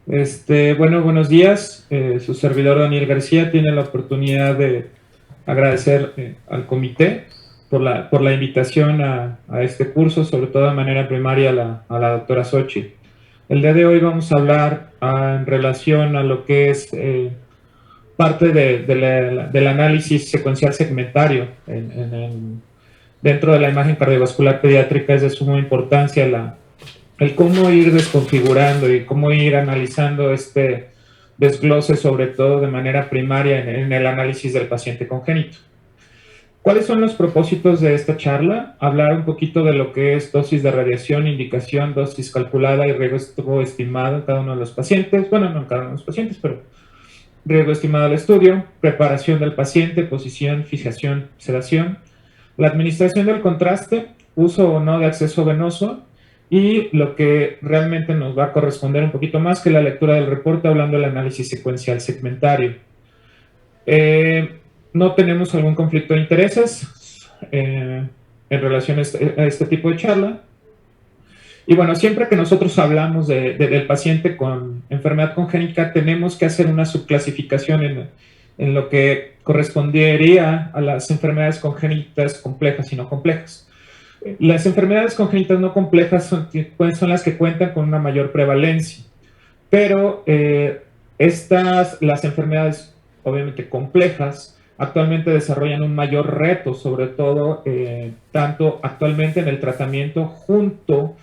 Bueno, buenos días. Su servidor Daniel García tiene la oportunidad de agradecer al comité por la invitación a este curso, sobre todo de manera primaria a la doctora Xochitl. El día de hoy vamos a hablar en relación a lo que es parte del análisis secuencial segmentario dentro de la imagen cardiovascular pediátrica. Es de suma importancia el cómo ir desconfigurando y cómo ir analizando este desglose, sobre todo de manera primaria en el análisis del paciente congénito. ¿Cuáles son los propósitos de esta charla? Hablar un poquito de lo que es dosis de radiación, indicación, dosis calculada y riesgo estimado en cada uno de los pacientes. Bueno, no en cada uno de los pacientes, pero riesgo estimado del estudio, preparación del paciente, posición, fijación, sedación, la administración del contraste, uso o no de acceso venoso, y lo que realmente nos va a corresponder un poquito más que la lectura del reporte, hablando del análisis secuencial segmentario. No tenemos algún conflicto de intereses en relación a este tipo de charla. Y bueno, siempre que nosotros hablamos del paciente con enfermedad congénita, tenemos que hacer una subclasificación en lo que correspondería a las enfermedades congénitas complejas y no complejas. Las enfermedades congénitas no complejas son las que cuentan con una mayor prevalencia, pero las enfermedades obviamente complejas actualmente desarrollan un mayor reto, sobre todo tanto actualmente en el tratamiento junto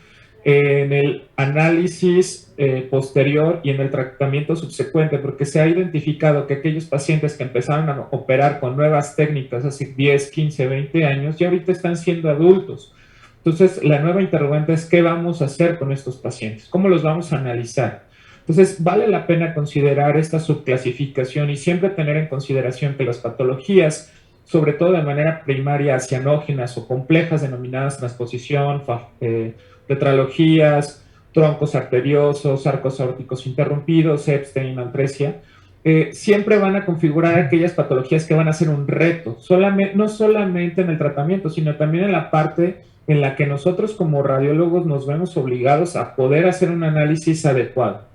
en el análisis posterior y en el tratamiento subsecuente, porque se ha identificado que aquellos pacientes que empezaron a operar con nuevas técnicas hace 10, 15, 20 años, ya ahorita están siendo adultos. Entonces, la nueva interrogante es: ¿qué vamos a hacer con estos pacientes? ¿Cómo los vamos a analizar? Entonces, vale la pena considerar esta subclasificación y siempre tener en consideración que las patologías, sobre todo de manera primaria, cianógenas o complejas, denominadas transposición, tetralogías, troncos arteriosos, arcos aórticos interrumpidos, Epstein, atresia, siempre van a configurar aquellas patologías que van a ser un reto, no solamente en el tratamiento, sino también en la parte en la que nosotros como radiólogos nos vemos obligados a poder hacer un análisis adecuado.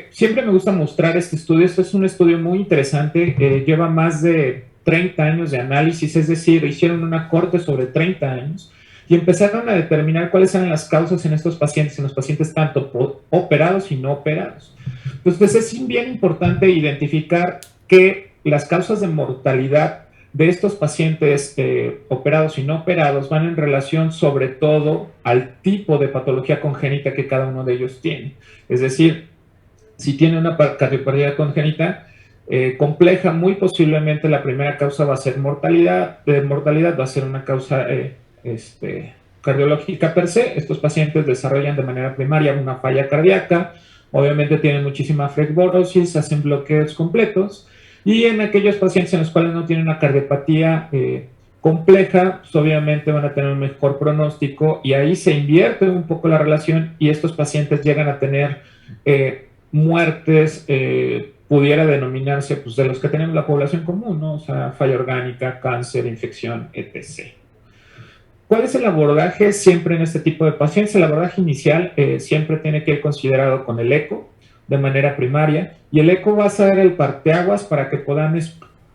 Siempre me gusta mostrar este estudio. Este es un estudio muy interesante, lleva más de 30 años de análisis, es decir, hicieron una corte sobre 30 años y empezaron a determinar cuáles eran las causas en estos pacientes, en los pacientes tanto operados y no operados. Entonces, es bien importante identificar que las causas de mortalidad de estos pacientes operados y no operados van en relación sobre todo al tipo de patología congénita que cada uno de ellos tiene. Es decir, si tiene una cardiopatía congénita compleja, muy posiblemente la primera causa va a ser mortalidad va a ser una causa cardiológica per se. Estos pacientes desarrollan de manera primaria una falla cardíaca, obviamente tienen muchísima flegborosis, hacen bloqueos completos, y en aquellos pacientes en los cuales no tienen una cardiopatía compleja, pues obviamente van a tener un mejor pronóstico, y ahí se invierte un poco la relación y estos pacientes llegan a tener muertes, pudiera denominarse, pues, de los que tenemos la población común, ¿no? O sea, falla orgánica, cáncer, infección, etc. ¿Cuál es el abordaje siempre en este tipo de pacientes? El abordaje inicial siempre tiene que ir considerado con el eco de manera primaria, y el eco va a ser el parteaguas para que puedan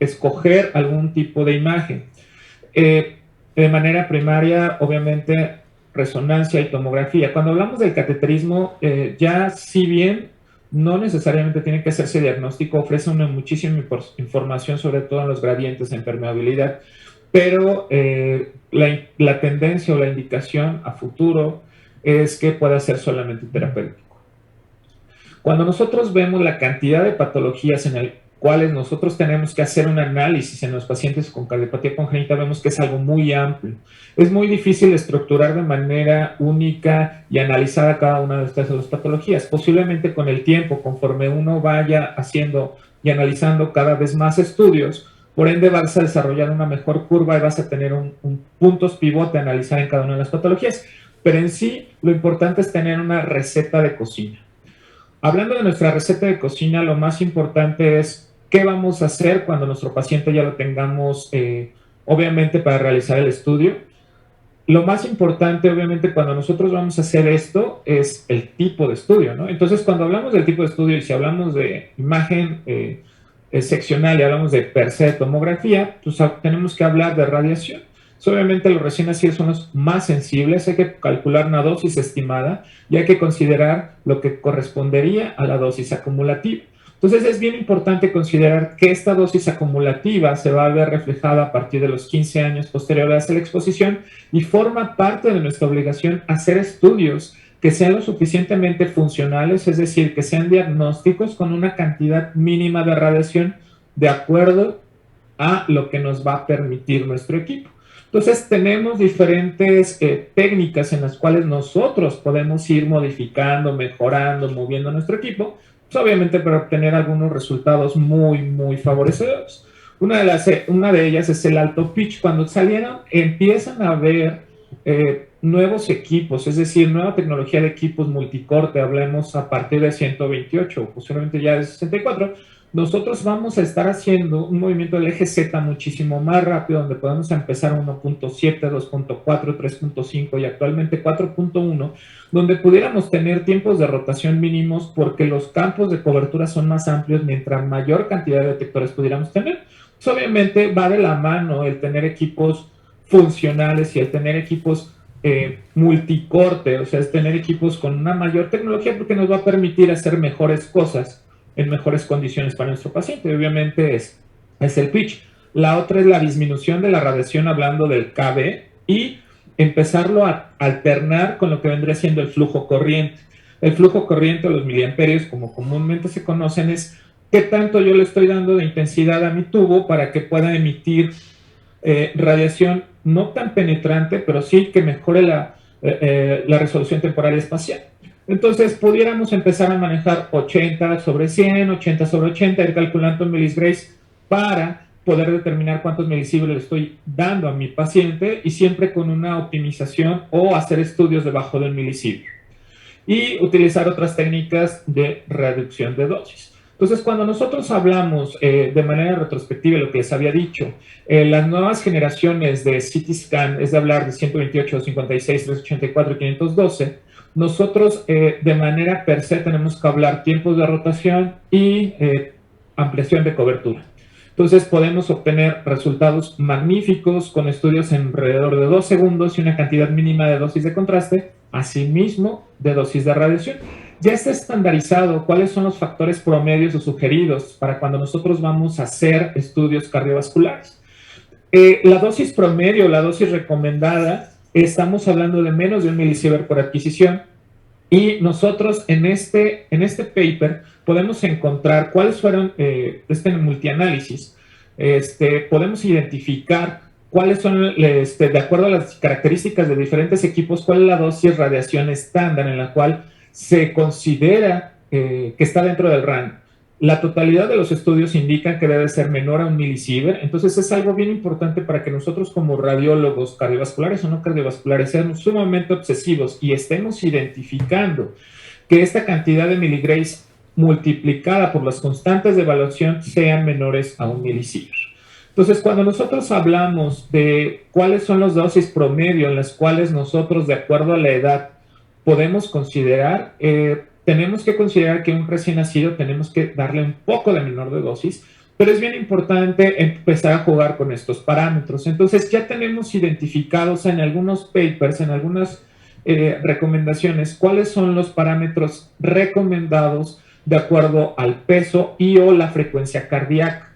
escoger algún tipo de imagen. De manera primaria, obviamente, resonancia y tomografía. Cuando hablamos del cateterismo, ya si bien no necesariamente tiene que hacerse diagnóstico, ofrece muchísima información, sobre todo en los gradientes de impermeabilidad, pero la tendencia o la indicación a futuro es que pueda ser solamente terapéutico. Cuando nosotros vemos la cantidad de patologías en el cuales nosotros tenemos que hacer un análisis en los pacientes con cardiopatía congénita, vemos que es algo muy amplio. Es muy difícil estructurar de manera única y analizar cada una de estas patologías. Posiblemente con el tiempo, conforme uno vaya haciendo y analizando cada vez más estudios, por ende vas a desarrollar una mejor curva y vas a tener un puntos pivote a analizar en cada una de las patologías. Pero en sí, lo importante es tener una receta de cocina. Hablando de nuestra receta de cocina, lo más importante es qué vamos a hacer cuando nuestro paciente ya lo tengamos, obviamente, para realizar el estudio. lo más importante, obviamente, cuando nosotros vamos a hacer esto, es el tipo de estudio, ¿no? Entonces, cuando hablamos del tipo de estudio y si hablamos de imagen seccional y hablamos de per se tomografía, pues tenemos que hablar de radiación. Obviamente los recién nacidos son los más sensibles, hay que calcular una dosis estimada y hay que considerar lo que correspondería a la dosis acumulativa. Entonces es bien importante considerar que esta dosis acumulativa se va a ver reflejada a partir de los 15 años posteriores a la exposición y forma parte de nuestra obligación hacer estudios que sean lo suficientemente funcionales, es decir, que sean diagnósticos con una cantidad mínima de radiación de acuerdo a lo que nos va a permitir nuestro equipo. Entonces tenemos diferentes técnicas en las cuales nosotros podemos ir modificando, mejorando, moviendo nuestro equipo, pues obviamente para obtener algunos resultados muy favorecedores. Una de ellas es el alto pitch. Cuando salieron, empiezan a ver nuevos equipos, es decir, nueva tecnología de equipos multicorte, hablemos a partir de 128, posiblemente ya de 64, nosotros vamos a estar haciendo un movimiento del eje Z muchísimo más rápido, donde podemos empezar 1.7, 2.4, 3.5 y actualmente 4.1, donde pudiéramos tener tiempos de rotación mínimos porque los campos de cobertura son más amplios mientras mayor cantidad de detectores pudiéramos tener. Pues obviamente va de la mano el tener equipos funcionales y el tener equipos multicorte, o sea, es tener equipos con una mayor tecnología porque nos va a permitir hacer mejores cosas en mejores condiciones para nuestro paciente. Obviamente es el pitch. La otra es la disminución de la radiación, hablando del KB, y empezarlo a alternar con lo que vendría siendo el flujo corriente. El flujo corriente, los miliamperios, como comúnmente se conocen, es qué tanto yo le estoy dando de intensidad a mi tubo para que pueda emitir radiación no tan penetrante, pero sí que mejore la resolución temporal y espacial. Entonces, pudiéramos empezar a manejar 80 sobre 100, 80 sobre 80, ir calculando millisgrays para poder determinar cuántos milisieverts le estoy dando a mi paciente y siempre con una optimización o hacer estudios debajo del milisievert. Y utilizar otras técnicas de reducción de dosis. Entonces, cuando nosotros hablamos de manera retrospectiva de lo que les había dicho, las nuevas generaciones de CT scan, es de hablar de 128, 56, 384 y 512, nosotros de manera per se tenemos que hablar tiempos de rotación y ampliación de cobertura. Entonces podemos obtener resultados magníficos con estudios en alrededor de 2 segundos y una cantidad mínima de dosis de contraste, asimismo de dosis de radiación. Ya está estandarizado cuáles son los factores promedios o sugeridos para cuando nosotros vamos a hacer estudios cardiovasculares. La dosis promedio, la dosis recomendada, estamos hablando de menos de 1 milisievert por adquisición. Y nosotros en este paper podemos encontrar cuáles fueron, multianálisis, podemos identificar cuáles son, de acuerdo a las características de diferentes equipos, cuál es la dosis radiación estándar en la cual se considera que está dentro del rango. La totalidad de los estudios indican que debe ser menor a 1 milisievert, entonces es algo bien importante para que nosotros como radiólogos cardiovasculares o no cardiovasculares seamos sumamente obsesivos y estemos identificando que esta cantidad de miligrays multiplicada por las constantes de evaluación sean menores a 1 milisievert. Entonces, cuando nosotros hablamos de cuáles son las dosis promedio en las cuales nosotros, de acuerdo a la edad, podemos considerar, tenemos que considerar que un recién nacido tenemos que darle un poco de menor de dosis, pero es bien importante empezar a jugar con estos parámetros. Entonces ya tenemos identificados en algunos papers, en algunas recomendaciones, cuáles son los parámetros recomendados de acuerdo al peso y o la frecuencia cardíaca.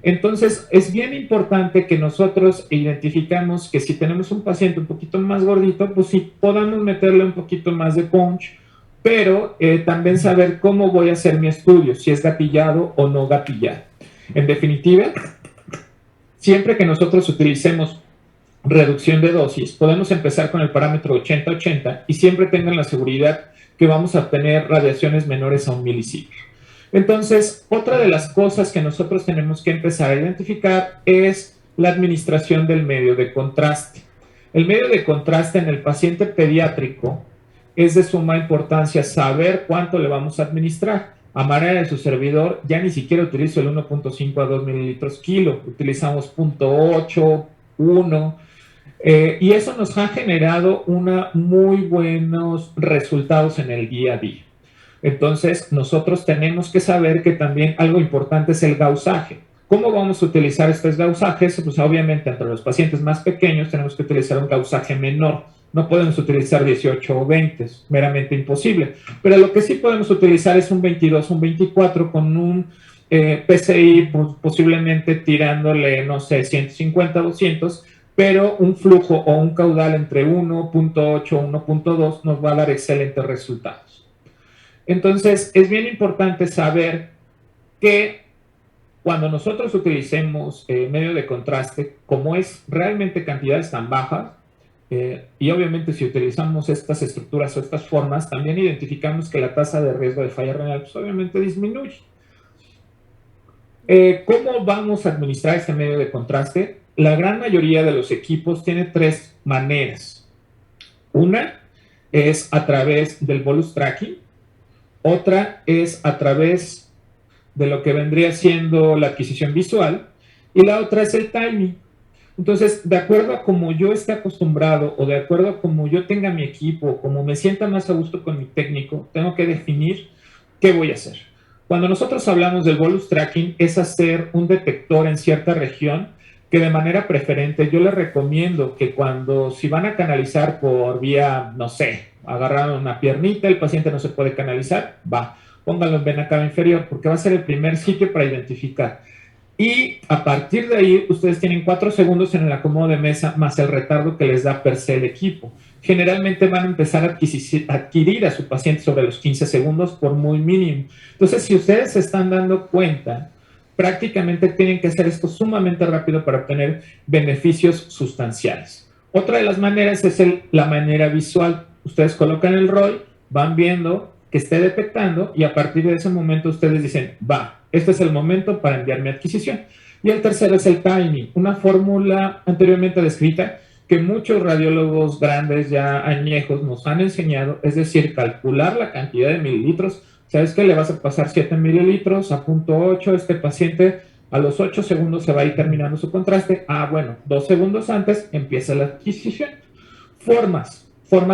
Entonces, es bien importante que nosotros identificamos que si tenemos un paciente un poquito más gordito, pues sí podamos meterle un poquito más de punch, pero también saber cómo voy a hacer mi estudio, si es gatillado o no gatillado. En definitiva, siempre que nosotros utilicemos reducción de dosis, podemos empezar con el parámetro 80-80 y siempre tengan la seguridad que vamos a obtener radiaciones menores a 1 milisievert. Entonces, otra de las cosas que nosotros tenemos que empezar a identificar es la administración del medio de contraste. El medio de contraste en el paciente pediátrico es de suma importancia saber cuánto le vamos a administrar. A manera de su servidor, ya ni siquiera utilizo el 1.5 a 2 mililitros kilo, utilizamos 0.8, 1. Y eso nos ha generado muy buenos resultados en el día a día. Entonces, nosotros tenemos que saber que también algo importante es el gausaje. ¿Cómo vamos a utilizar estos gausajes? Pues obviamente entre los pacientes más pequeños tenemos que utilizar un gausaje menor. No podemos utilizar 18 o 20, es meramente imposible. Pero lo que sí podemos utilizar es un 22, un 24 con un PCI pues, posiblemente tirándole, no sé, 150, 200, pero un flujo o un caudal entre 1.8 o 1.2 nos va a dar excelentes resultados. Entonces, es bien importante saber que cuando nosotros utilicemos medio de contraste, como es realmente cantidades tan bajas, y obviamente si utilizamos estas estructuras o estas formas, también identificamos que la tasa de riesgo de falla renal pues, obviamente disminuye. ¿Cómo vamos a administrar este medio de contraste? La gran mayoría de los equipos tiene tres maneras. Una es a través del bolus tracking, otra es a través de lo que vendría siendo la adquisición visual, y la otra es el timing. Entonces, de acuerdo a cómo yo esté acostumbrado o de acuerdo a cómo yo tenga mi equipo, como me sienta más a gusto con mi técnico, tengo que definir qué voy a hacer. Cuando nosotros hablamos del bolus tracking, es hacer un detector en cierta región que de manera preferente yo les recomiendo que cuando si van a canalizar por vía, no sé, agarrar una piernita, el paciente no se puede canalizar, va, pónganlo en vena cava inferior porque va a ser el primer sitio para identificar. Y a partir de ahí, ustedes tienen 4 segundos en el acomodo de mesa más el retardo que les da per se el equipo. Generalmente van a empezar a adquirir a su paciente sobre los 15 segundos por muy mínimo. Entonces, si ustedes se están dando cuenta, prácticamente tienen que hacer esto sumamente rápido para obtener beneficios sustanciales. Otra de las maneras es la manera visual. Ustedes colocan el ROI, van viendo que esté detectando y a partir de ese momento ustedes dicen, va, este es el momento para enviar mi adquisición. Y el tercero es el timing, una fórmula anteriormente descrita que muchos radiólogos grandes ya añejos nos han enseñado, es decir, calcular la cantidad de mililitros. ¿Sabes qué? Le vas a pasar 7 mililitros a 0.8, este paciente a los 8 segundos se va a ir terminando su contraste. Ah, bueno, 2 segundos antes empieza la adquisición. Formas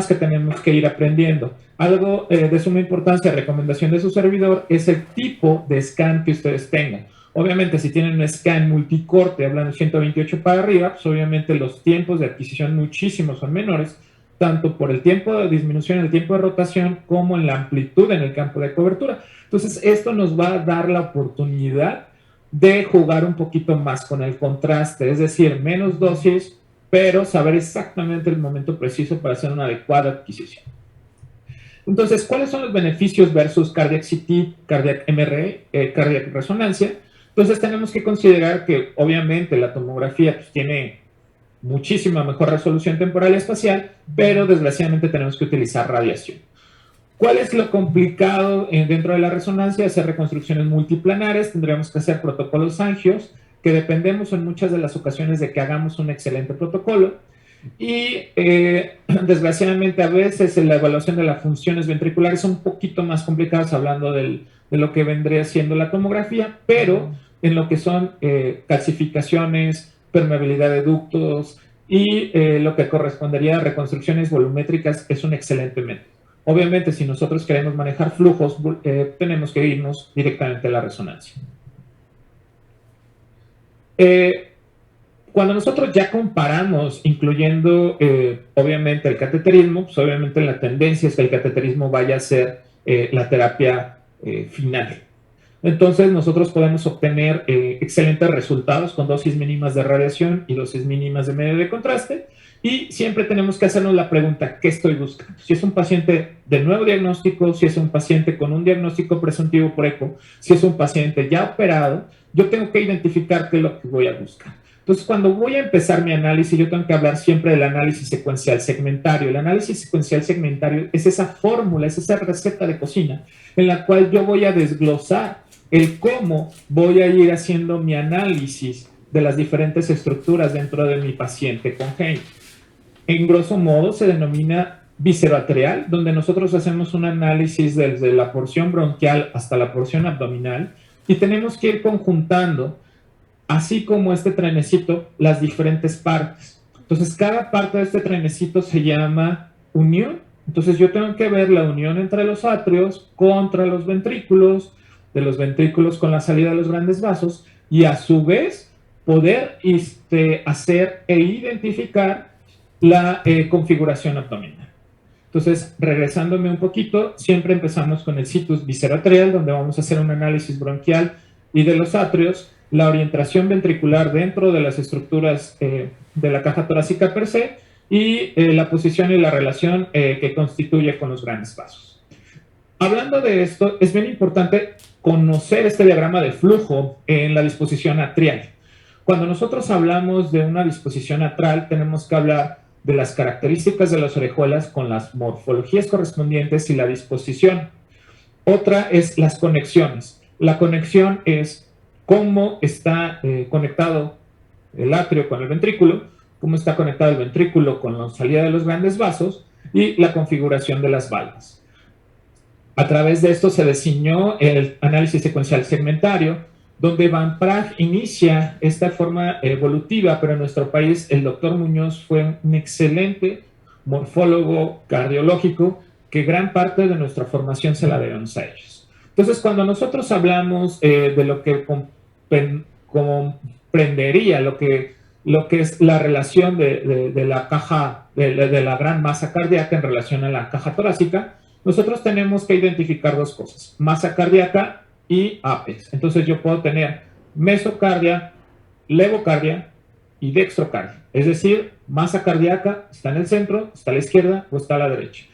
que tenemos que ir aprendiendo. Algo de suma importancia, recomendación de su servidor, es el tipo de scan que ustedes tengan. Obviamente, si tienen un scan multicorte, hablando de 128 para arriba, pues obviamente los tiempos de adquisición muchísimo son menores, tanto por el tiempo de disminución, el tiempo de rotación, como en la amplitud en el campo de cobertura. Entonces, esto nos va a dar la oportunidad de jugar un poquito más con el contraste, es decir, menos dosis, pero saber exactamente el momento preciso para hacer una adecuada adquisición. Entonces, ¿cuáles son los beneficios versus Cardiac CT, Cardiac MRE, Cardiac Resonancia? Entonces, tenemos que considerar que, obviamente, la tomografía pues, tiene muchísima mejor resolución temporal y espacial, pero desgraciadamente tenemos que utilizar radiación. ¿Cuál es lo complicado dentro de la resonancia? Hacer reconstrucciones multiplanares, tendríamos que hacer protocolos angios, que dependemos en muchas de las ocasiones de que hagamos un excelente protocolo. Y desgraciadamente a veces la evaluación de las funciones ventriculares son un poquito más complicadas hablando de lo que vendría siendo la tomografía, pero en lo que son calcificaciones, permeabilidad de ductos y lo que correspondería a reconstrucciones volumétricas es un excelente método. Obviamente, si nosotros queremos manejar flujos, tenemos que irnos directamente a la resonancia. Cuando nosotros ya comparamos, incluyendo obviamente el cateterismo, pues obviamente la tendencia es que el cateterismo vaya a ser la terapia final. Entonces nosotros podemos obtener excelentes resultados con dosis mínimas de radiación y dosis mínimas de medio de contraste. Y siempre tenemos que hacernos la pregunta, ¿qué estoy buscando? Si es un paciente de nuevo diagnóstico, si es un paciente con un diagnóstico presuntivo por eco, si es un paciente ya operado, yo tengo que identificar qué es lo que voy a buscar. Entonces, cuando voy a empezar mi análisis, yo tengo que hablar siempre del análisis secuencial segmentario. El análisis secuencial segmentario es esa fórmula, es esa receta de cocina en la cual yo voy a desglosar el cómo voy a ir haciendo mi análisis de las diferentes estructuras dentro de mi paciente congénito. En grosso modo se denomina visceroarterial, donde nosotros hacemos un análisis desde la porción bronquial hasta la porción abdominal y tenemos que ir conjuntando, así como este trenecito, las diferentes partes. Entonces, cada parte de este trenecito se llama unión. Entonces, yo tengo que ver la unión entre los atrios contra los ventrículos, de los ventrículos con la salida de los grandes vasos, y a su vez poder hacer e identificar la configuración abdominal. Entonces, regresándome un poquito, siempre empezamos con el situs visceroatrial, donde vamos a hacer un análisis bronquial y de los atrios, la orientación ventricular dentro de las estructuras de la caja torácica per se, y la posición y la relación que constituye con los grandes vasos. Hablando de esto, es bien importante conocer este diagrama de flujo en la disposición atrial. Cuando nosotros hablamos de una disposición atrial, tenemos que hablar de las características de las orejuelas con las morfologías correspondientes y la disposición. Otra es las conexiones. La conexión es cómo está conectado el atrio con el ventrículo, cómo está conectado el ventrículo con la salida de los grandes vasos y la configuración de las valvas. A través de esto se diseñó el análisis secuencial segmentario, donde Van Praag inicia esta forma evolutiva, pero en nuestro país el doctor Muñoz fue un excelente morfólogo cardiológico que gran parte de nuestra formación se la debemos a ellos. Entonces, cuando nosotros hablamos de lo que comprendería lo que es la relación de la caja, de la gran masa cardíaca en relación a la caja torácica, nosotros tenemos que identificar dos cosas: masa cardíaca y apex. Entonces yo puedo tener mesocardia, levocardia y dextrocardia. Es decir, masa cardíaca está en el centro, está a la izquierda o está a la derecha.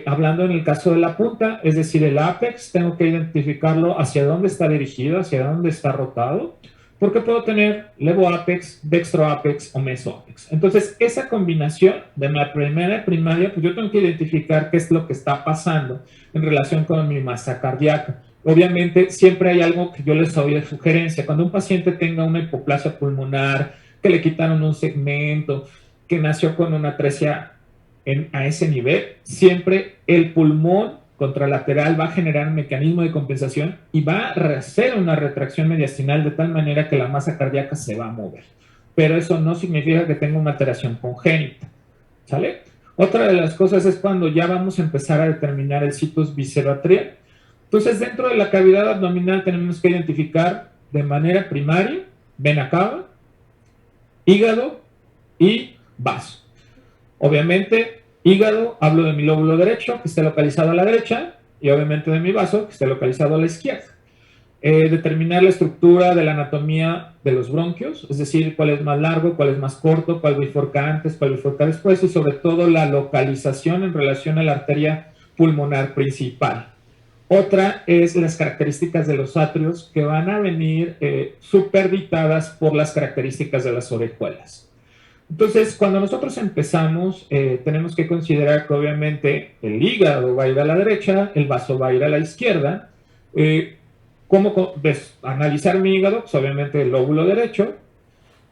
Hablando en el caso de la punta, es decir, el apex, tengo que identificarlo hacia dónde está dirigido, hacia dónde está rotado, porque puedo tener levoapex, dextroapex o mesoapex. Entonces, esa combinación de la primera primaria, pues yo tengo que identificar qué es lo que está pasando en relación con mi masa cardíaca. Obviamente, siempre hay algo que yo les doy de sugerencia. Cuando un paciente tenga una hipoplasia pulmonar, que le quitaron un segmento, que nació con una atresia a ese nivel, siempre el pulmón contralateral va a generar un mecanismo de compensación y va a hacer una retracción mediastinal de tal manera que la masa cardíaca se va a mover. Pero eso no significa que tenga una alteración congénita, ¿sale? Otra de las cosas es cuando ya vamos a empezar a determinar el situs visceroatrial. Entonces, dentro de la cavidad abdominal tenemos que identificar de manera primaria vena cava, hígado y vaso. Obviamente, hígado, hablo de mi lóbulo derecho, que esté localizado a la derecha, y obviamente de mi vaso, que esté localizado a la izquierda. Determinar la estructura de la anatomía de los bronquios, es decir, cuál es más largo, cuál es más corto, cuál bifurca antes, cuál bifurca después, y sobre todo la localización en relación a la arteria pulmonar principal. Otra es las características de los atrios, que van a venir superditadas por las características de las orejuelas. Entonces, cuando nosotros empezamos, tenemos que considerar que obviamente el hígado va a ir a la derecha, el vaso va a ir a la izquierda. ¿Cómo analizar mi hígado? Pues obviamente el lóbulo derecho.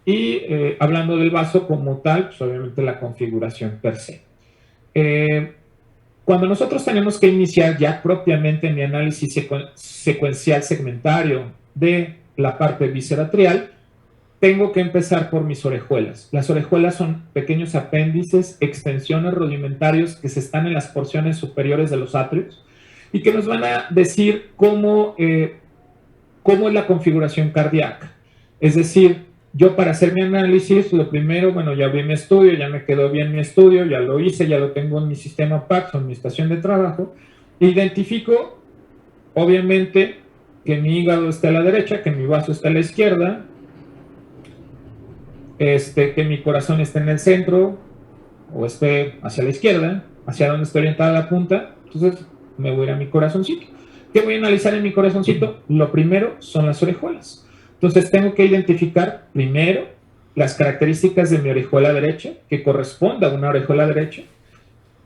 Y hablando del vaso como tal, pues obviamente la configuración per se. Cuando nosotros tenemos que iniciar ya propiamente mi análisis secuencial segmentario de la parte visceratrial, tengo que empezar por mis orejuelas. Las orejuelas son pequeños apéndices, extensiones rudimentarios que se están en las porciones superiores de los atrios y que nos van a decir cómo es la configuración cardíaca. Es decir, yo para hacer mi análisis, lo primero, bueno, ya vi mi estudio, ya me quedó bien mi estudio, ya lo hice, ya lo tengo en mi sistema PACS o en mi estación de trabajo. Identifico, obviamente, que mi hígado está a la derecha, que mi vaso está a la izquierda, que mi corazón esté en el centro o esté hacia la izquierda, hacia donde está orientada la punta. Entonces me voy a ir a mi corazoncito. ¿Qué voy a analizar en mi corazoncito? Lo primero son las orejuelas. Entonces tengo que identificar primero las características de mi orejuela derecha, que corresponda a una orejuela derecha,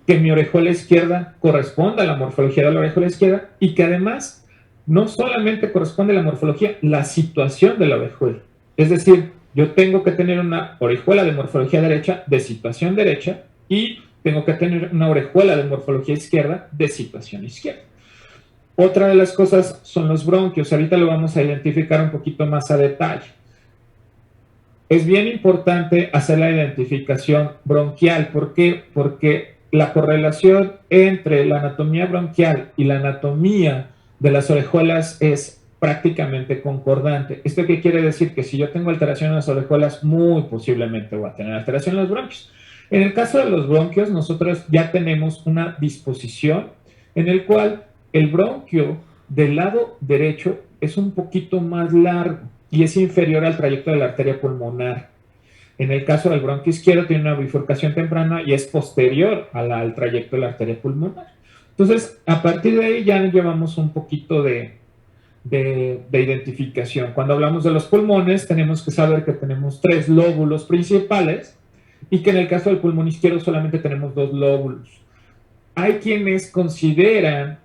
que mi orejuela izquierda corresponda a la morfología de la orejuela izquierda y que además no solamente corresponde a la morfología, la situación de la orejuela. Es decir, yo tengo que tener una orejuela de morfología derecha de situación derecha y tengo que tener una orejuela de morfología izquierda de situación izquierda. Otra de las cosas son los bronquios. Ahorita lo vamos a identificar un poquito más a detalle. es bien importante hacer la identificación bronquial. ¿Por qué? Porque la correlación entre la anatomía bronquial y la anatomía de las orejuelas es prácticamente concordante. ¿Esto qué quiere decir? Que si yo tengo alteración en las orejuelas, muy posiblemente voy a tener alteración en los bronquios. En el caso de los bronquios, nosotros ya tenemos una disposición en el cual el bronquio del lado derecho es un poquito más largo y es inferior al trayecto de la arteria pulmonar. En el caso del bronquio izquierdo tiene una bifurcación temprana y es posterior al trayecto de la arteria pulmonar. Entonces, a partir de ahí ya llevamos un poquito de identificación. Cuando hablamos de los pulmones, tenemos que saber que tenemos 3 lóbulos principales y que en el caso del pulmón izquierdo solamente tenemos 2 lóbulos. Hay quienes consideran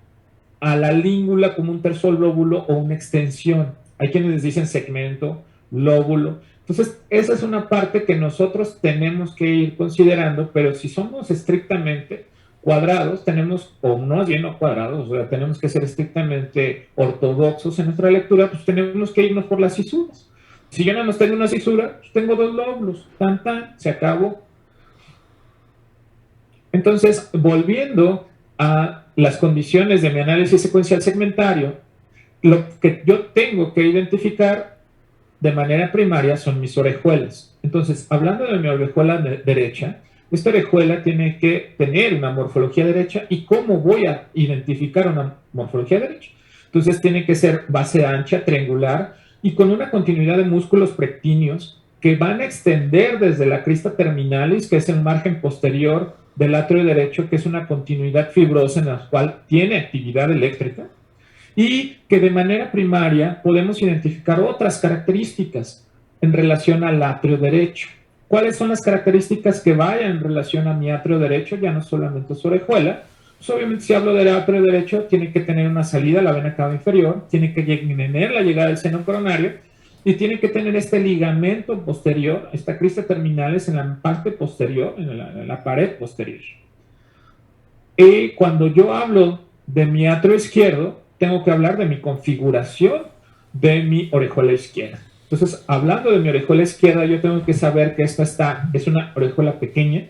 a la língula como un tercer lóbulo o una extensión. Hay quienes les dicen segmento, lóbulo. Entonces, esa es una parte que nosotros tenemos que ir considerando, pero si somos estrictamente cuadrados, tenemos, o no bien no cuadrados, o sea, tenemos que ser estrictamente ortodoxos en nuestra lectura, pues tenemos que irnos por las cisuras. Si yo nada más tengo una cisura, pues tengo 2 lóbulos, se acabó. Entonces, volviendo a las condiciones de mi análisis secuencial segmentario, lo que yo tengo que identificar de manera primaria son mis orejuelas. Entonces, hablando de mi orejuela derecha, esta orejuela tiene que tener una morfología derecha. ¿Y cómo voy a identificar una morfología derecha? Entonces, tiene que ser base ancha, triangular y con una continuidad de músculos prectíneos que van a extender desde la crista terminalis, que es el margen posterior del atrio derecho, que es una continuidad fibrosa en la cual tiene actividad eléctrica, y que de manera primaria podemos identificar otras características en relación al atrio derecho. ¿Cuáles son las características que vayan en relación a mi atrio derecho? Ya no solamente su orejuela. Pues obviamente, si hablo del atrio derecho, tiene que tener una salida a la vena cava inferior, tiene que tener la llegada del seno coronario y tiene que tener este ligamento posterior, esta crista terminalis en la parte posterior, en la pared posterior. Y cuando yo hablo de mi atrio izquierdo, tengo que hablar de mi configuración de mi orejuela izquierda. Entonces, hablando de mi orejuela izquierda, yo tengo que saber que esta es una orejuela pequeña,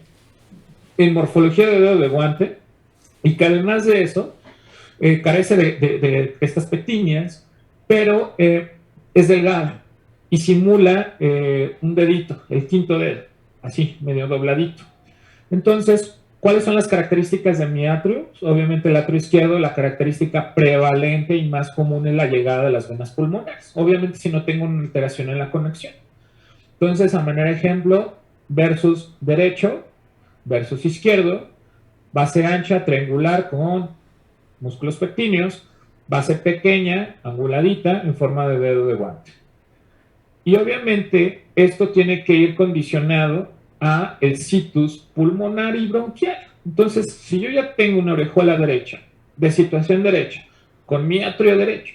en morfología de dedo de guante, y que además de eso, carece de estas pectinias, pero es delgada y simula un dedito, el quinto dedo, así, medio dobladito. Entonces, ¿cuáles son las características de mi atrio? Obviamente el atrio izquierdo, la característica prevalente y más común es la llegada de las venas pulmonares. Obviamente si no tengo una alteración en la conexión. Entonces, a manera de ejemplo, versus derecho, versus izquierdo, base ancha, triangular con músculos pectíneos, base pequeña, anguladita, en forma de dedo de guante. Y obviamente esto tiene que ir condicionado a el situs pulmonar y bronquial. Entonces, si yo ya tengo una orejuela derecha, de situación derecha, con mi atrio derecho,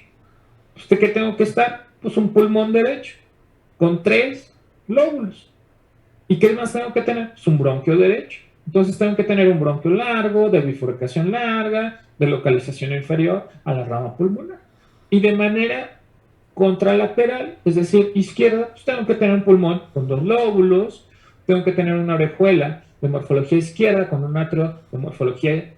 ¿usted qué tengo que estar? Pues un pulmón derecho, con 3 lóbulos. ¿Y qué más tengo que tener? Pues un bronquio derecho. Entonces tengo que tener un bronquio largo, de bifurcación larga, de localización inferior a la rama pulmonar. Y de manera contralateral, es decir, izquierda, pues tengo que tener un pulmón con 2 lóbulos, tengo que tener una orejuela de morfología izquierda con un atrio de morfología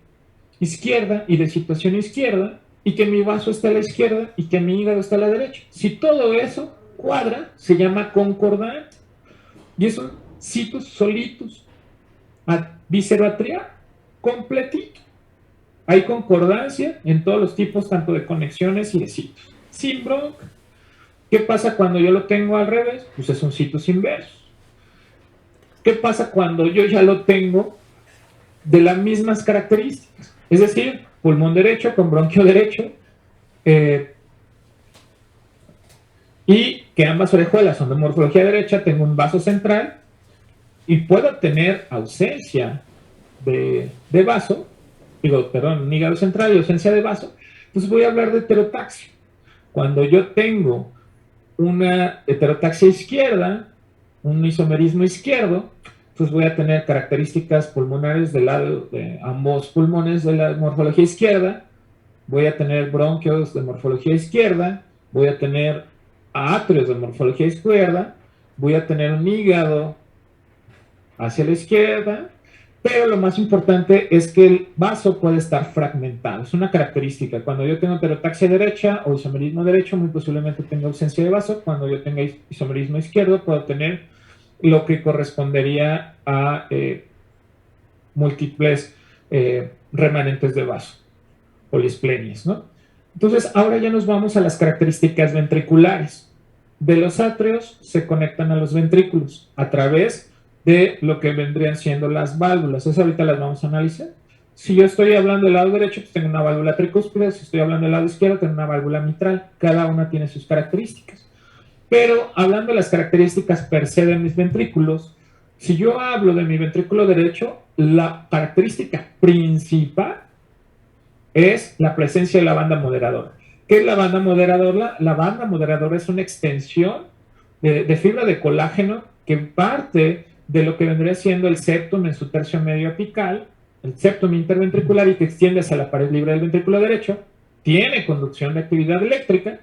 izquierda y de situación izquierda, y que mi vaso esté a la izquierda y que mi hígado esté a la derecha. Si todo eso cuadra, se llama concordante. Y es un situs solitus visceroatrial completito. Hay concordancia en todos los tipos, tanto de conexiones y de situs. Sin bronca. ¿Qué pasa cuando yo lo tengo al revés? Pues es un situs inverso. ¿Qué pasa cuando yo ya lo tengo de las mismas características? Es decir, pulmón derecho con bronquio derecho, y que ambas orejuelas son de morfología derecha, tengo un vaso central y puedo tener ausencia de vaso, un hígado central y ausencia de vaso. Entonces voy a hablar de heterotaxia. Cuando yo tengo una heterotaxia izquierda, un isomerismo izquierdo, pues voy a tener características pulmonares del lado de ambos pulmones de la morfología izquierda, voy a tener bronquios de morfología izquierda, voy a tener atrios de morfología izquierda, voy a tener un hígado hacia la izquierda, pero lo más importante es que el vaso puede estar fragmentado. Es una característica. Cuando yo tengo heterotaxia derecha o isomerismo derecho, muy posiblemente tenga ausencia de vaso. Cuando yo tenga isomerismo izquierdo, puedo tener lo que correspondería a múltiples remanentes de vaso, polisplenias, ¿no? Entonces, ahora ya nos vamos a las características ventriculares. De los atrios se conectan a los ventrículos a través de lo que vendrían siendo las válvulas. Eso ahorita las vamos a analizar. Si yo estoy hablando del lado derecho, pues tengo una válvula tricúspide. Si estoy hablando del lado izquierdo, tengo una válvula mitral. Cada una tiene sus características. Pero hablando de las características per se de mis ventrículos, si yo hablo de mi ventrículo derecho, la característica principal es la presencia de la banda moderadora. ¿Qué es la banda moderadora? La banda moderadora es una extensión de fibra de colágeno que parte de lo que vendría siendo el septum en su tercio medio apical, el septum interventricular, y que extiende hacia la pared libre del ventrículo derecho, tiene conducción de actividad eléctrica,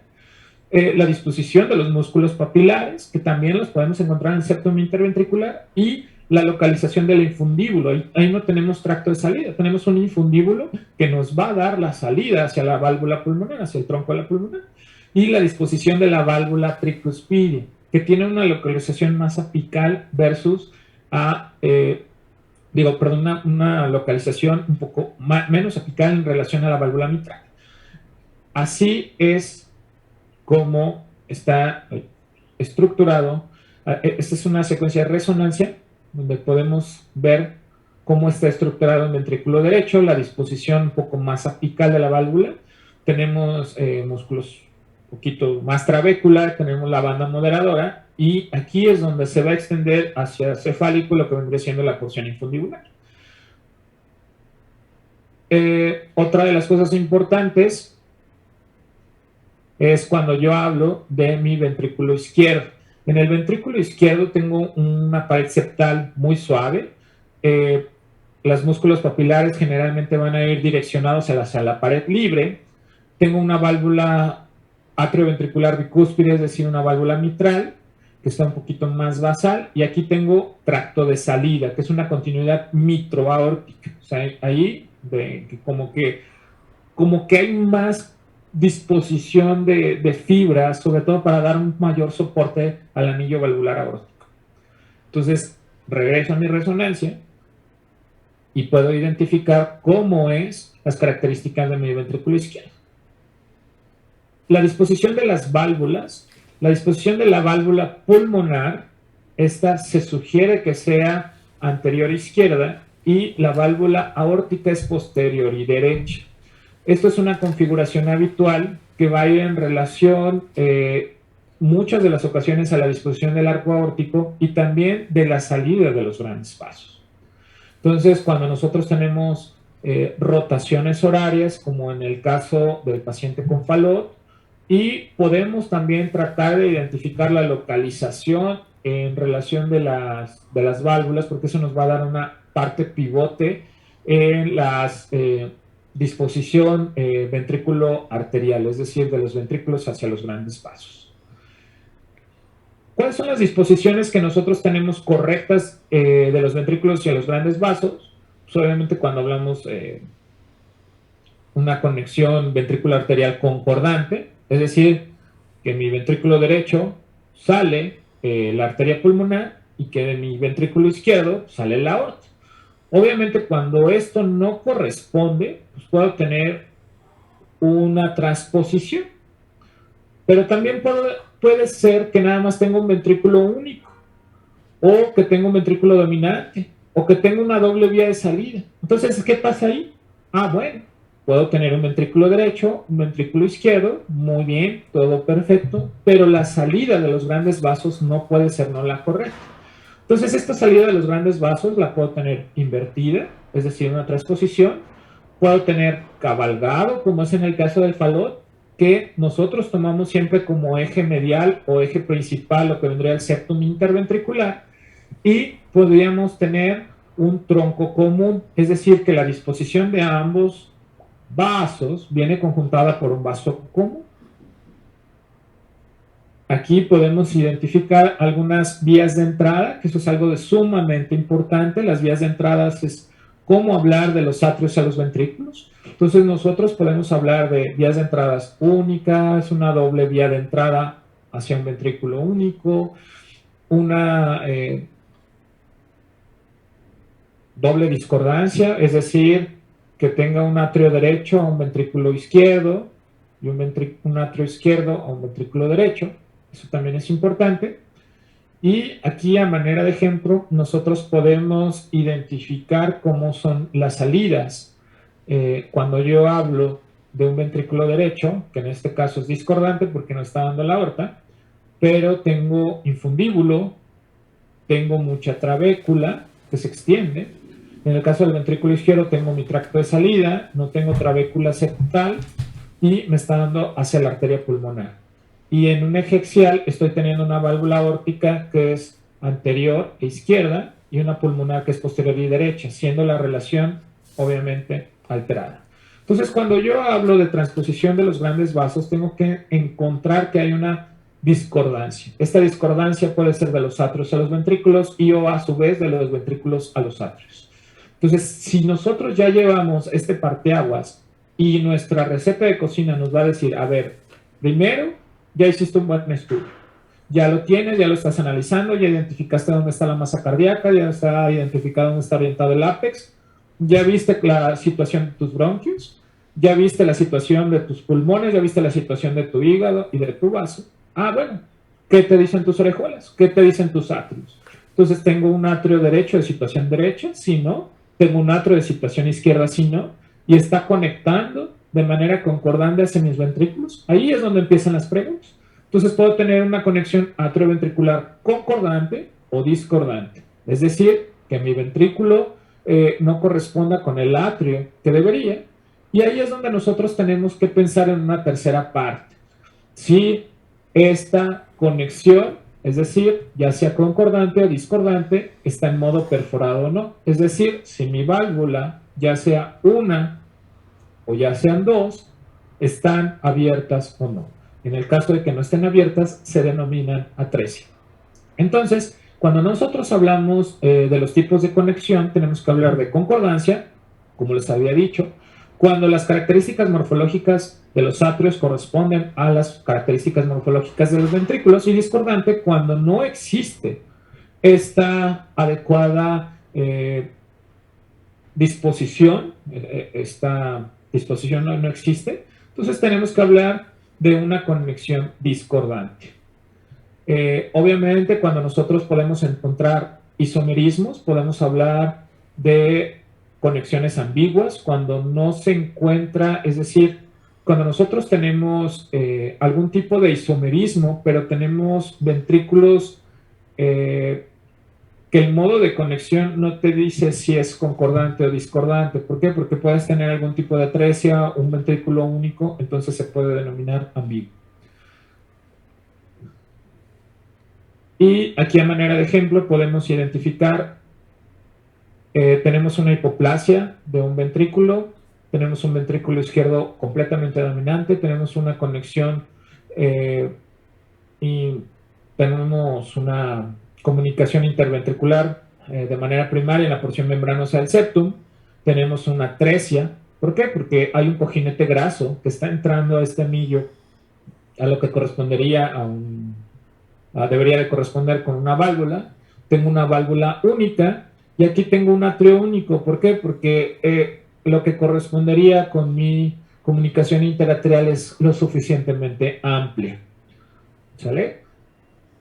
la disposición de los músculos papilares, que también los podemos encontrar en el septum interventricular, y la localización del infundíbulo. Ahí no tenemos tracto de salida, tenemos un infundíbulo que nos va a dar la salida hacia la válvula pulmonar, hacia el tronco de la pulmonar, y la disposición de la válvula tricuspide, que tiene una localización más apical versus una localización un poco menos apical en relación a la válvula mitral. Así es como está estructurado. Esta es una secuencia de resonancia donde podemos ver cómo está estructurado el ventrículo derecho, la disposición un poco más apical de la válvula. Tenemos músculos un poquito más trabécula, tenemos la banda moderadora, y aquí es donde se va a extender hacia el cefálico lo que vendría siendo la porción infundibular. Otra de las cosas importantes es cuando yo hablo de mi ventrículo izquierdo. En el ventrículo izquierdo tengo una pared septal muy suave. Los músculos papilares generalmente van a ir direccionados hacia la pared libre. Tengo una válvula atrioventricular bicúspide, es decir, una válvula mitral, que está un poquito más basal, y aquí tengo tracto de salida, que es una continuidad mitroaórtica. O sea, ahí como que hay más disposición de fibras, sobre todo para dar un mayor soporte al anillo valvular aórtico. Entonces, regreso a mi resonancia y puedo identificar cómo es las características de mi ventrículo izquierdo. La disposición de las válvulas, la disposición de la válvula pulmonar, esta se sugiere que sea anterior izquierda, y la válvula aórtica es posterior y derecha. Esto es una configuración habitual que va a ir en relación muchas de las ocasiones a la disposición del arco aórtico y también de la salida de los grandes vasos. Entonces, cuando nosotros tenemos rotaciones horarias, como en el caso del paciente con Fallot, y podemos también tratar de identificar la localización en relación de las válvulas, porque eso nos va a dar una parte pivote en las disposición ventrículo arterial, es decir, de los ventrículos hacia los grandes vasos. ¿Cuáles son las disposiciones que nosotros tenemos correctas de los ventrículos hacia los grandes vasos? Pues obviamente cuando hablamos una conexión ventrículo arterial concordante, es decir, que mi ventrículo derecho sale la arteria pulmonar y que de mi ventrículo izquierdo sale la aorta. Obviamente, cuando esto no corresponde, pues puedo tener una transposición. Pero también puede ser que nada más tenga un ventrículo único, o que tenga un ventrículo dominante, o que tenga una doble vía de salida. Entonces, ¿qué pasa ahí? Bueno, puedo tener un ventrículo derecho, un ventrículo izquierdo, muy bien, todo perfecto, pero la salida de los grandes vasos no puede ser no la correcta. Entonces, esta salida de los grandes vasos la puedo tener invertida, es decir, una transposición. Puedo tener cabalgado, como es en el caso del Fallot, que nosotros tomamos siempre como eje medial o eje principal, lo que vendría el septum interventricular, y podríamos tener un tronco común, es decir, que la disposición de ambos vasos viene conjuntada por un vaso común. aquí podemos identificar algunas vías de entrada, que eso es algo de sumamente importante. Las vías de entrada es cómo hablar de los atrios a los ventrículos. Entonces nosotros podemos hablar de vías de entradas únicas, una doble vía de entrada hacia un ventrículo único, una doble discordancia, es decir, que tenga un atrio derecho a un ventrículo izquierdo y un atrio izquierdo a un ventrículo derecho. Eso también es importante. Y aquí, a manera de ejemplo, nosotros podemos identificar cómo son las salidas. Cuando yo hablo de un ventrículo derecho, que en este caso es discordante porque no está dando la aorta, pero tengo infundíbulo, tengo mucha trabécula que se extiende. En el caso del ventrículo izquierdo tengo mi tracto de salida, no tengo trabécula septal y me está dando hacia la arteria pulmonar. Y en un eje axial estoy teniendo una válvula aórtica que es anterior e izquierda y una pulmonar que es posterior y derecha, siendo la relación obviamente alterada. Entonces, cuando yo hablo de transposición de los grandes vasos, tengo que encontrar que hay una discordancia. Esta discordancia puede ser de los atrios a los ventrículos y o a su vez de los ventrículos a los atrios. Entonces, si nosotros ya llevamos este parteaguas y nuestra receta de cocina nos va a decir, a ver, primero, ya hiciste un buen estudio, ya lo tienes, ya lo estás analizando, ya identificaste dónde está la masa cardíaca, ya está identificado dónde está orientado el ápex, ya viste la situación de tus bronquios, ya viste la situación de tus pulmones, ya viste la situación de tu hígado y de tu vaso. Ah, bueno, ¿qué te dicen tus orejuelas? ¿Qué te dicen tus atrios? Entonces, ¿tengo un atrio derecho de situación derecha? Sí, no. ¿Tengo un atrio de situación izquierda? Sí, no. Y está conectando de manera concordante hacia mis ventrículos. Ahí es donde empiezan las preguntas. Entonces, puedo tener una conexión atrioventricular concordante o discordante. Es decir, que mi ventrículo no corresponda con el atrio que debería. Y ahí es donde nosotros tenemos que pensar en una tercera parte. Si esta conexión, es decir, ya sea concordante o discordante, está en modo perforado o no. Es decir, si mi válvula, ya sea una o ya sean dos, están abiertas o no. En el caso de que no estén abiertas, se denominan atresia. Entonces, cuando nosotros hablamos de los tipos de conexión, tenemos que hablar de concordancia, como les había dicho, cuando las características morfológicas de los atrios corresponden a las características morfológicas de los ventrículos, y discordante cuando no existe esta adecuada disposición, esta disposición no existe, entonces tenemos que hablar de una conexión discordante. Obviamente, cuando nosotros podemos encontrar isomerismos, podemos hablar de conexiones ambiguas, cuando no se encuentra, es decir, cuando nosotros tenemos algún tipo de isomerismo, pero tenemos ventrículos que el modo de conexión no te dice si es concordante o discordante. ¿Por qué? Porque puedes tener algún tipo de atresia, un ventrículo único, entonces se puede denominar ambiguo. Y aquí a manera de ejemplo podemos identificar, tenemos una hipoplasia de un ventrículo, tenemos un ventrículo izquierdo completamente dominante, tenemos una conexión y tenemos una comunicación interventricular de manera primaria en la porción membranosa del septum, tenemos una atresia. ¿Por qué? Porque hay un cojinete graso que está entrando a este anillo, a lo que correspondería a un debería de corresponder con una válvula. Tengo una válvula única y aquí tengo un atrio único. ¿Por qué? Porque lo que correspondería con mi comunicación interatrial es lo suficientemente amplia. ¿Sale?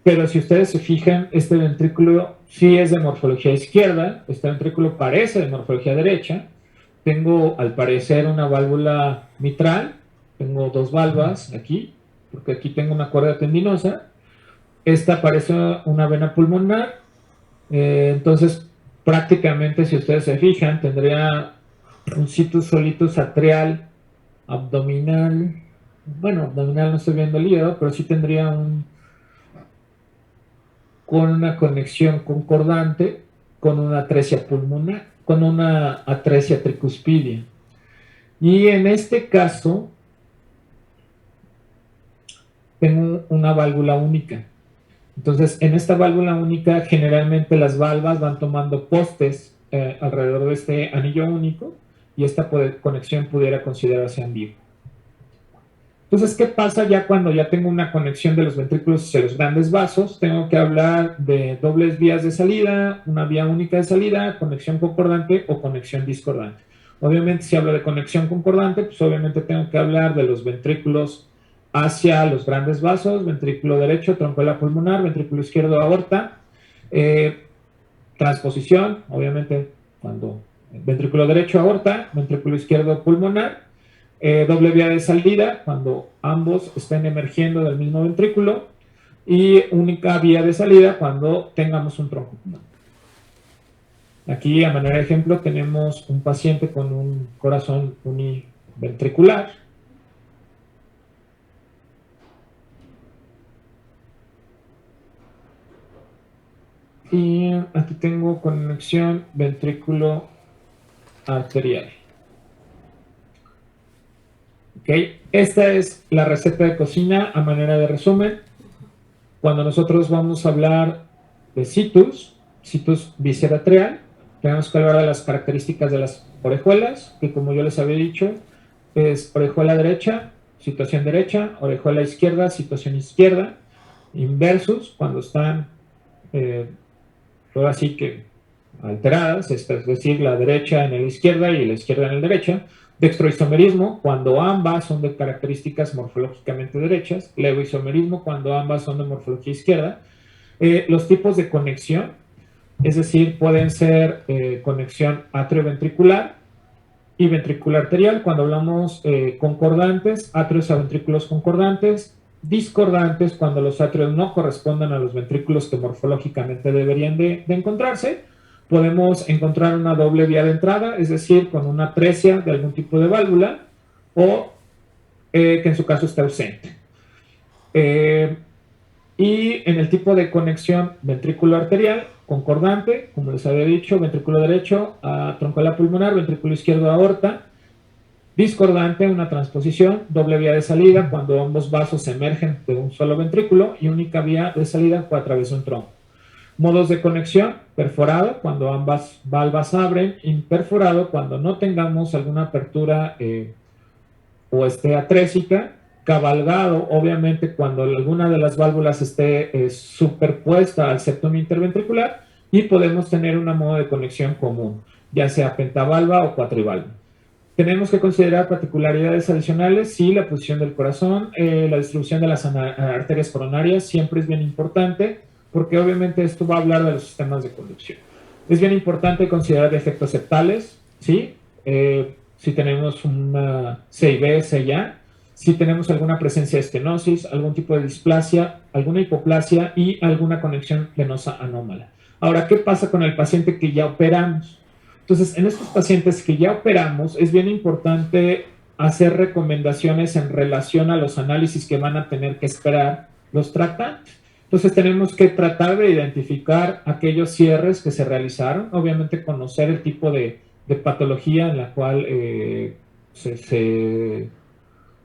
Pero si ustedes se fijan, este ventrículo sí es de morfología izquierda, este ventrículo parece de morfología derecha. Tengo al parecer una válvula mitral, tengo dos válvulas aquí, porque aquí tengo una cuerda tendinosa. Esta parece una vena pulmonar, entonces prácticamente si ustedes se fijan tendría un situs solitus atrial abdominal. Bueno, abdominal no estoy viendo el hígado, pero sí tendría con una conexión concordante con una atresia pulmonar, con una atresia tricuspidia. Y en este caso tengo una válvula única. Entonces, en esta válvula única, generalmente las valvas van tomando postes alrededor de este anillo único y esta conexión pudiera considerarse ambigua. Entonces, ¿qué pasa ya cuando ya tengo una conexión de los ventrículos hacia los grandes vasos? Tengo que hablar de dobles vías de salida, una vía única de salida, conexión concordante o conexión discordante. Obviamente, si hablo de conexión concordante, pues obviamente tengo que hablar de los ventrículos hacia los grandes vasos, ventrículo derecho, troncuela pulmonar, ventrículo izquierdo, aorta, transposición, obviamente, cuando ventrículo derecho, aorta, ventrículo izquierdo, pulmonar, doble vía de salida, cuando ambos estén emergiendo del mismo ventrículo, y única vía de salida cuando tengamos un tronco común. Aquí, a manera de ejemplo, tenemos un paciente con un corazón univentricular. Y aquí tengo conexión ventrículo arterial. Okay. Esta es la receta de cocina a manera de resumen. Cuando nosotros vamos a hablar de situs visceratrial, tenemos que hablar de las características de las orejuelas, que como yo les había dicho, es orejuela derecha, situación derecha, orejuela izquierda, situación izquierda, inversus, cuando están ahora sí que alteradas, es decir, la derecha en la izquierda y la izquierda en la derecha. Dextroisomerismo, cuando ambas son de características morfológicamente derechas. Levoisomerismo, cuando ambas son de morfología izquierda. Los tipos de conexión, es decir, pueden ser conexión atrioventricular y ventricular arterial. Cuando hablamos concordantes, atrios a ventrículos concordantes. Discordantes, cuando los atrios no corresponden a los ventrículos que morfológicamente deberían de encontrarse. Podemos encontrar una doble vía de entrada, es decir, con una atresia de algún tipo de válvula, o que en su caso esté ausente. Y en el tipo de conexión ventrículo arterial, concordante, como les había dicho, ventrículo derecho a troncuela pulmonar, ventrículo izquierdo a aorta. Discordante, una transposición, doble vía de salida, cuando ambos vasos emergen de un solo ventrículo, y única vía de salida a través de un tronco. Modos de conexión, perforado, cuando ambas valvas abren, imperforado, cuando no tengamos alguna apertura o esté atrésica, cabalgado, obviamente, cuando alguna de las válvulas esté superpuesta al septum interventricular, y podemos tener una modo de conexión común, ya sea pentavalva o cuatrivalva. Tenemos que considerar particularidades adicionales, sí, la posición del corazón, la distribución de las arterias coronarias siempre es bien importante, porque obviamente esto va a hablar de los sistemas de conducción. Es bien importante considerar efectos septales, ¿sí? Si tenemos una CIB, CIA, si tenemos alguna presencia de estenosis, algún tipo de displasia, alguna hipoplasia y alguna conexión venosa anómala. Ahora, ¿qué pasa con el paciente que ya operamos? Entonces, en estos pacientes que ya operamos, es bien importante hacer recomendaciones en relación a los análisis que van a tener que esperar los tratantes. Entonces, tenemos que tratar de identificar aquellos cierres que se realizaron, obviamente conocer el tipo de patología en la cual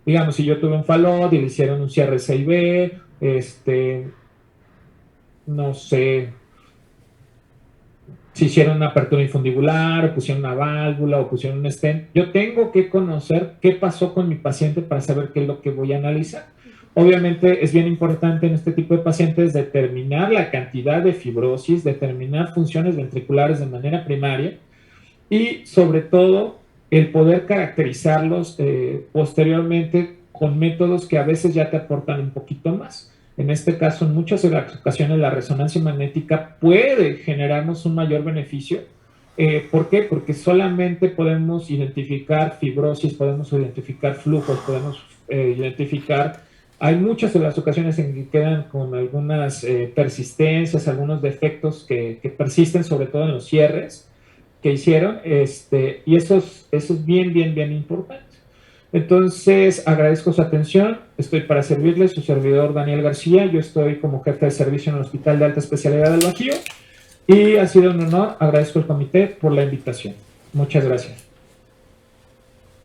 digamos, si yo tuve un falot y le hicieron un cierre CIB, no sé, si hicieron una apertura infundibular, o pusieron una válvula, o pusieron un stent, yo tengo que conocer qué pasó con mi paciente para saber qué es lo que voy a analizar. Obviamente es bien importante en este tipo de pacientes determinar la cantidad de fibrosis, determinar funciones ventriculares de manera primaria y sobre todo el poder caracterizarlos posteriormente con métodos que a veces ya te aportan un poquito más. En este caso, en muchas ocasiones la resonancia magnética puede generarnos un mayor beneficio. ¿Por qué? Porque solamente podemos identificar fibrosis, podemos identificar flujos, podemos identificar... Hay muchas de las ocasiones en que quedan con algunas persistencias, algunos defectos que persisten, sobre todo en los cierres que hicieron, y eso es bien importante. Entonces, agradezco su atención, estoy para servirles, su servidor Daniel García, yo estoy como jefe de servicio en el Hospital de Alta Especialidad del Bajío, y ha sido un honor, agradezco al comité por la invitación. Muchas gracias.